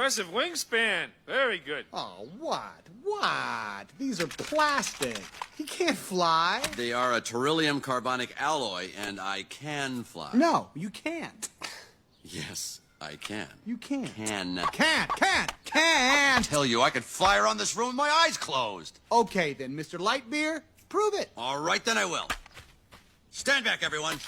impressive wingspan. Very good. Oh, what? What? These are plastic. He can't fly. They are a beryllium carbonic alloy, and I can fly. No, you can't. Yes, I can. You can't. Can. Can't. Tell you, I could fly around this room with my eyes closed. Okay, then, Mr. Lightbeer, prove it. All right, then I will. Stand back, everyone.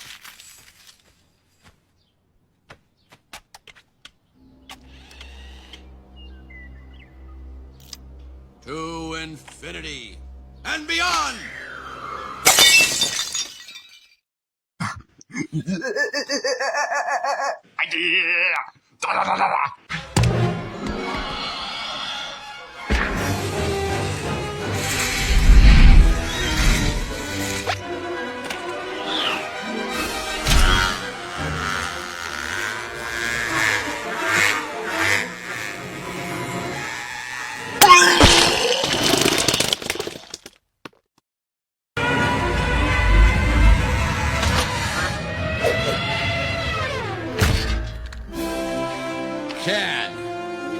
To infinity and beyond! Can.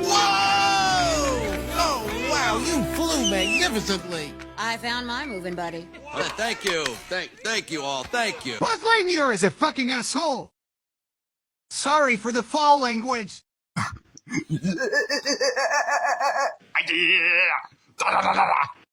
Whoa! Oh, wow, you flew magnificently. I found my moving buddy. Thank you. Thank you all. Thank you. Buzz Lightyear is a fucking asshole. Sorry for the foul language.